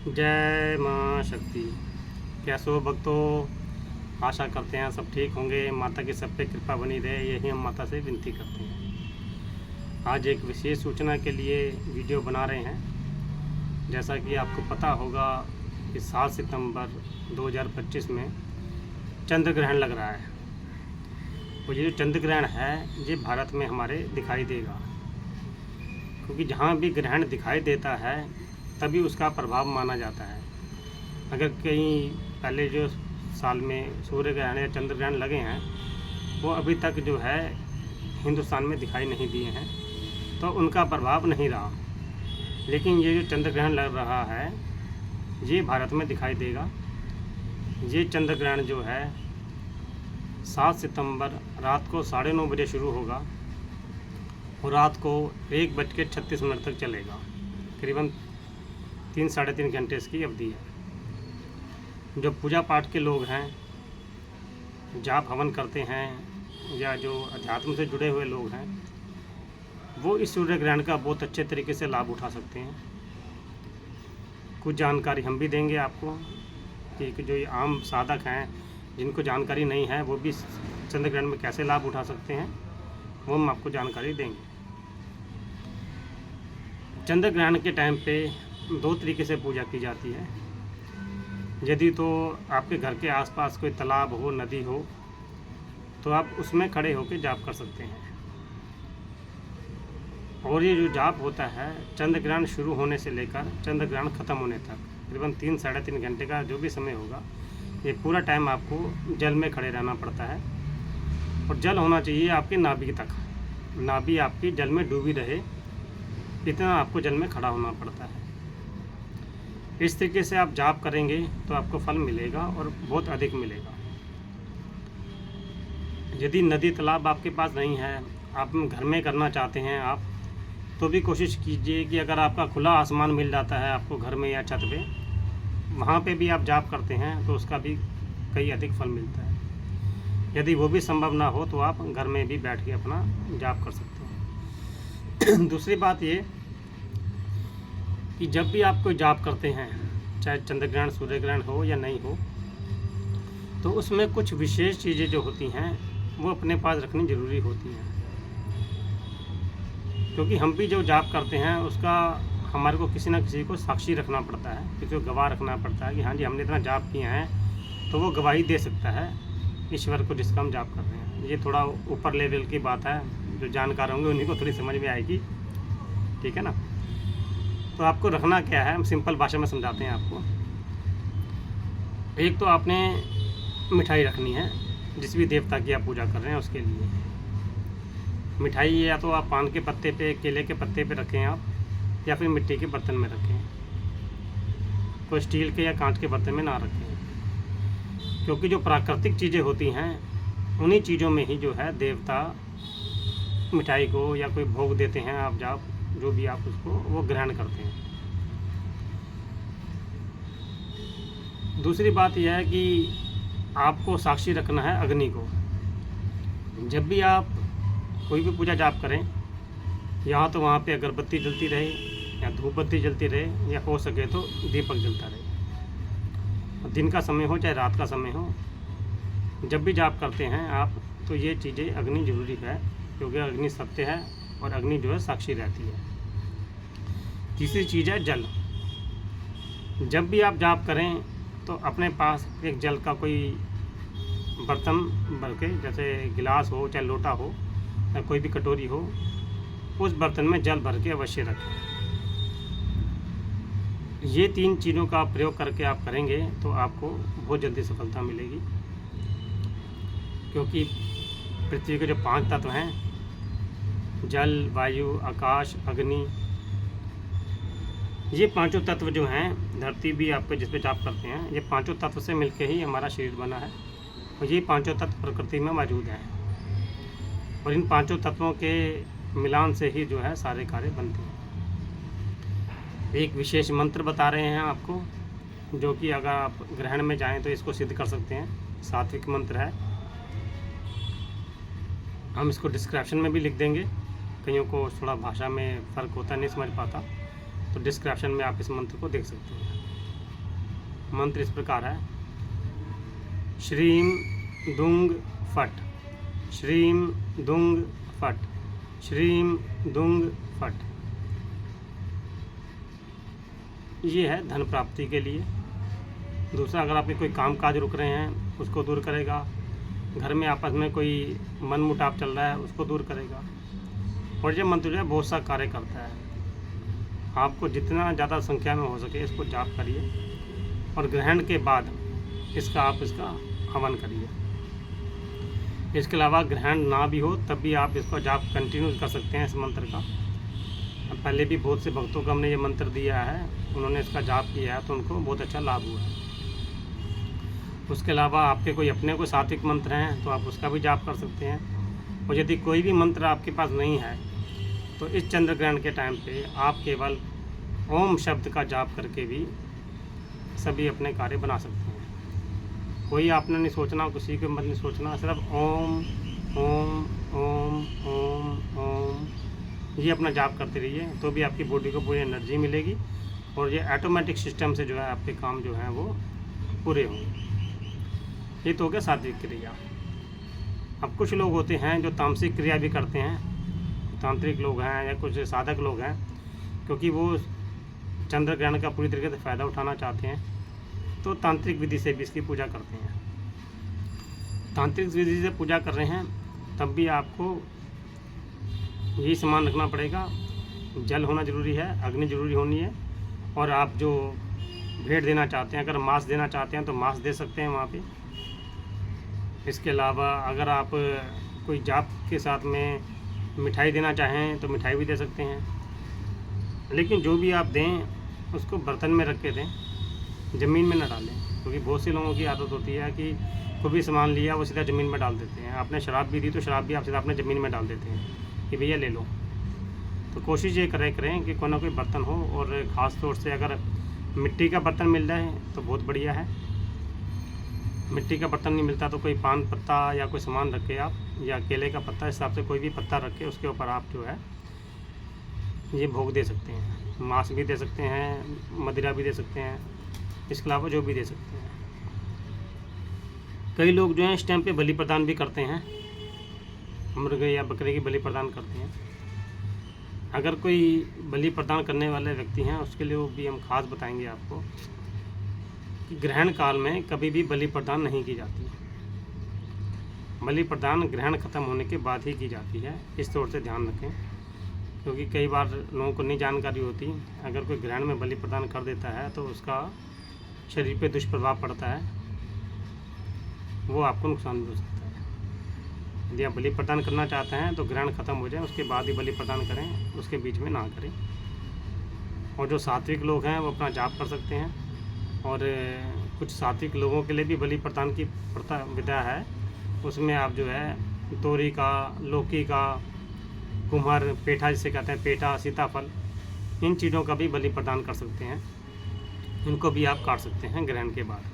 जय माँ शक्ति। कैसे हो भक्तों? आशा करते हैं सब ठीक होंगे। माता की सब पे कृपा बनी रहे, यही हम माता से विनती करते हैं। आज एक विशेष सूचना के लिए वीडियो बना रहे हैं। जैसा कि आपको पता होगा कि 7 सितंबर 2025 में चंद्र ग्रहण लग रहा है। और ये जो चंद्र ग्रहण है ये भारत में हमारे दिखाई देगा, क्योंकि जहाँ भी ग्रहण दिखाई देता है तभी उसका प्रभाव माना जाता है। अगर कहीं पहले जो साल में सूर्य ग्रहण या चंद्र ग्रहण लगे हैं वो अभी तक जो है हिंदुस्तान में दिखाई नहीं दिए हैं, तो उनका प्रभाव नहीं रहा। लेकिन ये जो चंद्र ग्रहण लग रहा है ये भारत में दिखाई देगा। ये चंद्र ग्रहण जो है 7 सितंबर रात को 9:30 बजे शुरू होगा और रात को 1:36 तक चलेगा। करीबन 3 साढ़े 3 घंटे इसकी अवधि है। जो पूजा पाठ के लोग हैं, जाप हवन करते हैं या जो अध्यात्म से जुड़े हुए लोग हैं, वो इस सूर्य ग्रहण का बहुत अच्छे तरीके से लाभ उठा सकते हैं। कुछ जानकारी हम भी देंगे आपको कि जो ये आम साधक हैं जिनको जानकारी नहीं है वो भी चंद्र ग्रहण में कैसे लाभ उठा सकते हैं, वो हम आपको जानकारी देंगे। चंद्र ग्रहण के टाइम पे 2 तरीके से पूजा की जाती है। यदि तो आपके घर के आसपास कोई तालाब हो, नदी हो, तो आप उसमें खड़े होकर जाप कर सकते हैं। और ये जो जाप होता है चंद्र ग्रहण शुरू होने से लेकर चंद्र ग्रहण ख़त्म होने तक करीबन 3 साढ़े 3 घंटे का जो भी समय होगा, ये पूरा टाइम आपको जल में खड़े रहना पड़ता है। और जल होना चाहिए आपके नाभि तक, नाभि आपकी जल में डूबी रहे, इतना आपको जल में खड़ा होना पड़ता है। इस तरीके से आप जाप करेंगे तो आपको फल मिलेगा और बहुत अधिक मिलेगा। यदि नदी तालाब आपके पास नहीं है, आप घर में करना चाहते हैं आप, तो भी कोशिश कीजिए कि अगर आपका खुला आसमान मिल जाता है आपको घर में या छत पे, वहाँ पे भी आप जाप करते हैं तो उसका भी कई अधिक फल मिलता है। यदि वो भी संभव ना हो तो आप घर में भी बैठ के अपना जाप कर सकते हैं। दूसरी बात ये कि जब भी आप कोई जाप करते हैं, चाहे चंद्र ग्रहण सूर्य ग्रहण हो या नहीं हो, तो उसमें कुछ विशेष चीज़ें जो होती हैं वो अपने पास रखनी ज़रूरी होती हैं। क्योंकि हम भी जो जाप करते हैं उसका हमारे को किसी न किसी को साक्षी रखना पड़ता है, किसी को गवाह रखना पड़ता है कि हाँ जी हमने इतना जाप किया है, तो वो गवाही दे सकता है ईश्वर को जिसका हम जाप कर रहे हैं। ये थोड़ा ऊपर लेवल की बात है, जो जानकार होंगे उन्हीं को थोड़ी समझ में आएगी, ठीक है ना। तो आपको रखना क्या है, हम सिंपल भाषा में समझाते हैं आपको। एक तो आपने मिठाई रखनी है, जिस भी देवता की आप पूजा कर रहे हैं उसके लिए। मिठाई या तो आप पान के पत्ते पे, केले के पत्ते पे रखें आप, या फिर मिट्टी के बर्तन में रखें। कोई स्टील के या कांच के बर्तन में ना रखें, क्योंकि जो प्राकृतिक चीज़ें होती हैं उन्हीं चीज़ों में ही जो है देवता मिठाई को या कोई भोग देते हैं, आप जाप जो भी आप उसको वो ग्रहण करते हैं। दूसरी बात यह है कि आपको साक्षी रखना है अग्नि को। जब भी आप कोई भी पूजा जाप करें, यहाँ तो वहाँ पे अगरबत्ती जलती रहे या धूप बत्ती जलती रहे, या हो सके तो दीपक जलता रहे। दिन का समय हो चाहे रात का समय हो, जब भी जाप करते हैं आप, तो ये चीज़ें अग्नि जरूरी है, क्योंकि अग्नि सत्य है और अग्नि जो है साक्षी रहती है। तीसरी चीज़ है जल। जब भी आप जाप करें तो अपने पास एक जल का कोई बर्तन भर के, जैसे गिलास हो चाहे लोटा हो या कोई भी कटोरी हो, उस बर्तन में जल भर के अवश्य रखें। ये 3 चीज़ों का प्रयोग करके आप करेंगे तो आपको बहुत जल्दी सफलता मिलेगी। क्योंकि पृथ्वी के जो 5 तत्व हैं, जल, वायु, आकाश, अग्नि, ये 5 तत्व जो हैं, धरती भी आपके जिस पे जाप करते हैं, ये 5 तत्व से मिलके ही हमारा शरीर बना है। और ये 5 तत्व प्रकृति में मौजूद हैं, और इन 5 तत्वों के मिलान से ही जो है सारे कार्य बनते हैं। एक विशेष मंत्र बता रहे हैं आपको, जो कि अगर आप ग्रहण में जाएं तो इसको सिद्ध कर सकते हैं। सात्विक मंत्र है, हम इसको डिस्क्रिप्शन में भी लिख देंगे। कईयों को थोड़ा भाषा में फ़र्क होता है, नहीं समझ पाता, तो डिस्क्रिप्शन में आप इस मंत्र को देख सकते हैं। मंत्र इस प्रकार है, श्रीम दुंग फट, श्रीम दुंग फट, श्रीम दुंग फट। ये है धन प्राप्ति के लिए। दूसरा, अगर आपके कोई काम काज रुक रहे हैं उसको दूर करेगा। घर में आपस में कोई मनमुटाव चल रहा है उसको दूर करेगा। और ये मंत्र जो है बहुत सा कार्य करता है। आपको जितना ज़्यादा संख्या में हो सके इसको जाप करिए और ग्रहण के बाद इसका हवन करिए। इसके अलावा ग्रहण ना भी हो तब भी आप इसको जाप कंटिन्यू कर सकते हैं इस मंत्र का। पहले भी बहुत से भक्तों को हमने ये मंत्र दिया है, उन्होंने इसका जाप किया है तो उनको बहुत अच्छा लाभ हुआ है। उसके अलावा आपके कोई अपने कोई सात्विक मंत्र हैं तो आप उसका भी जाप कर सकते हैं। और यदि कोई भी मंत्र आपके पास नहीं है तो इस चंद्र ग्रहण के टाइम पे आप केवल ओम शब्द का जाप करके भी सभी अपने कार्य बना सकते हैं। कोई आपने नहीं सोचना, किसी के मत नहीं सोचना, सिर्फ ओम ओम ओम ओम ओम ये अपना जाप करते रहिए तो भी आपकी बॉडी को पूरी एनर्जी मिलेगी और ये ऑटोमेटिक सिस्टम से जो है आपके काम जो हैं वो पूरे होंगे। ये तो हो गया सात्विक क्रिया। अब कुछ लोग होते हैं जो तामसिक क्रिया भी करते हैं, तांत्रिक लोग हैं या कुछ साधक लोग हैं, क्योंकि वो चंद्र ग्रहण का पूरी तरीके से फ़ायदा उठाना चाहते हैं तो तांत्रिक विधि से भी इसकी पूजा करते हैं। तांत्रिक विधि से पूजा कर रहे हैं तब भी आपको यही सामान रखना पड़ेगा, जल होना ज़रूरी है, अग्नि ज़रूरी होनी है, और आप जो भेंट देना चाहते हैं, अगर मांस देना चाहते हैं तो मांस दे सकते हैं वहाँ पे। इसके अलावा अगर आप कोई जाप के साथ में मिठाई देना चाहें तो मिठाई भी दे सकते हैं, लेकिन जो भी आप दें उसको बर्तन में रख के दें, ज़मीन में न डालें। क्योंकि बहुत से लोगों की आदत होती है कि कोई भी सामान लिया वो सीधा ज़मीन में डाल देते हैं। आपने शराब भी दी तो शराब भी आप सीधा अपने ज़मीन में डाल देते हैं कि भैया ले लो। तो कोशिश ये करें कि कोई ना कोई बर्तन हो, और ख़ास तौर से अगर मिट्टी का बर्तन मिल जाए तो बहुत बढ़िया है। मिट्टी का बर्तन नहीं मिलता तो कोई पान पत्ता या कोई सामान रख के आप, या केले का पत्ता, इस हिसाब से कोई भी पत्ता रख के उसके ऊपर आप जो है ये भोग दे सकते हैं। मांस भी दे सकते हैं, मदिरा भी दे सकते हैं, इसके अलावा जो भी दे सकते हैं। कई लोग जो हैं इस टाइम पे बलि प्रदान भी करते हैं, मुर्गे या बकरे की बलि प्रदान करते हैं। अगर कोई बलि प्रदान करने वाले व्यक्ति हैं उसके लिए वो भी हम खास बताएंगे आपको कि ग्रहण काल में कभी भी बलि प्रदान नहीं की जाती। बलि प्रदान ग्रहण खत्म होने के बाद ही की जाती है, इस तौर से ध्यान रखें। क्योंकि कई बार लोगों को नहीं जानकारी होती, अगर कोई ग्रहण में बलि प्रदान कर देता है तो उसका शरीर पे दुष्प्रभाव पड़ता है, वो आपको नुकसान भी हो सकता है। यदि आप बलि प्रदान करना चाहते हैं तो ग्रहण खत्म हो जाए उसके बाद ही बलि प्रदान करें, उसके बीच में ना करें। और जो सात्विक लोग हैं वो अपना जाप कर सकते हैं, और कुछ सात्विक लोगों के लिए भी बलि प्रदान की प्रथा विधा है। उसमें आप जो है तोरी का, लौकी का, कुम्हर, पेठा जिसे कहते हैं, पेठा, सीताफल, इन चीज़ों का भी बलि प्रदान कर सकते हैं। इनको भी आप काट सकते हैं ग्रहण के बाद,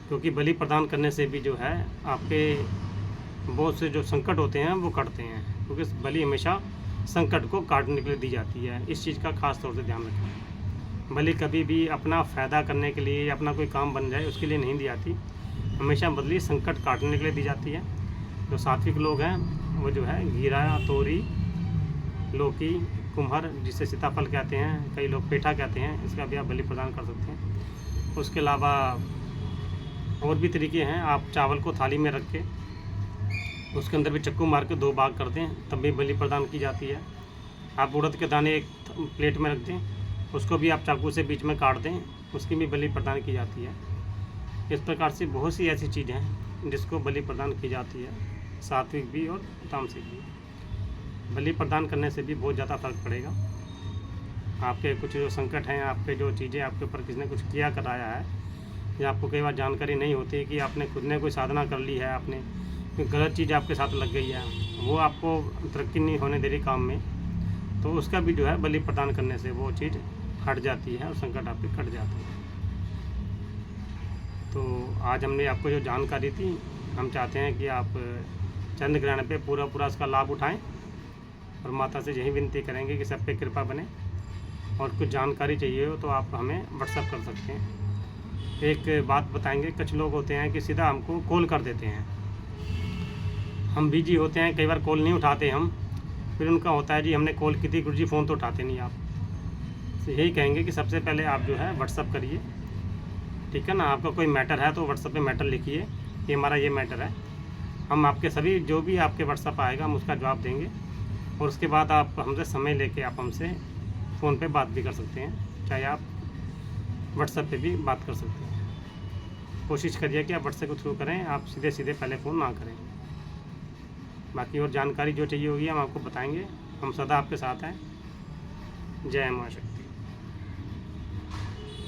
क्योंकि बलि प्रदान करने से भी जो है आपके बहुत से जो संकट होते हैं वो कटते हैं। क्योंकि बलि हमेशा संकट को काटने के लिए दी जाती है, इस चीज़ का खास तौर से ध्यान रखें। बलि कभी भी अपना फ़ायदा करने के लिए या अपना कोई काम बन जाए उसके लिए नहीं दी जाती, हमेशा बदली संकट काटने के लिए दी जाती है। जो सात्विक लोग हैं वो जो है घीरा, तोरी, लौकी, कुम्हर जिसे सीताफल कहते हैं, कई लोग पेठा कहते हैं, इसका भी आप बलि प्रदान कर सकते हैं। उसके अलावा और भी तरीके हैं। आप चावल को थाली में रख के उसके अंदर भी चक्कू मार के 2 भाग कर दें, तब भी बलि प्रदान की जाती है। आप उड़द के दाने एक प्लेट में रख दें, उसको भी आप चाकू से बीच में काट दें, उसकी भी बलि प्रदान की जाती है। इस प्रकार से बहुत सी ऐसी चीज़ें हैं जिसको बलि प्रदान की जाती है, सात्विक भी और तामसिक भी। बलि प्रदान करने से भी बहुत ज़्यादा फर्क पड़ेगा। आपके कुछ जो संकट हैं, आपके जो चीज़ें आपके ऊपर किसने कुछ किया कराया है, या आपको कई बार जानकारी नहीं होती कि आपने खुद ने कोई साधना कर ली है, आपने गलत चीज़ आपके साथ लग गई है, वो आपको तरक्की नहीं होने दे रही काम में, तो उसका भी जो है बलि प्रदान करने से वो चीज़ हट जाती है और संकट आपके कट जाते हैं। तो आज हमने आपको जो जानकारी दी, हम चाहते हैं कि आप चंद्र ग्रहण पे पूरा इसका लाभ उठाएं, और माता से यही विनती करेंगे कि सब पे कृपा बने। और कुछ जानकारी चाहिए हो तो आप हमें व्हाट्सएप कर सकते हैं। एक बात बताएंगे, कुछ लोग होते हैं कि सीधा हमको कॉल कर देते हैं, हम बिजी होते हैं, कई बार कॉल नहीं उठाते हम, फिर उनका होता है जी हमने कॉल की थी गुरुजी फ़ोन तो उठाते नहीं आप। तो यही कहेंगे कि सबसे पहले आप जो है व्हाट्सअप करिए, ठीक है ना। आपका कोई मैटर है तो व्हाट्सअप पे मैटर लिखिए, ये हमारा ये मैटर है, हम आपके सभी जो भी आपके व्हाट्सअप आएगा हम उसका जवाब देंगे। और उसके बाद आप हमसे समय लेके आप हमसे फ़ोन पे बात भी कर सकते हैं, चाहे आप व्हाट्सएप पे भी बात कर सकते हैं। कोशिश करिए कि आप व्हाट्सएप के थ्रू करें, आप सीधे सीधे पहले फ़ोन ना करें। बाकी और जानकारी जो चाहिए होगी हम आपको बताएंगे, हम सदा आपके साथ हैं। जय मां शक्ति।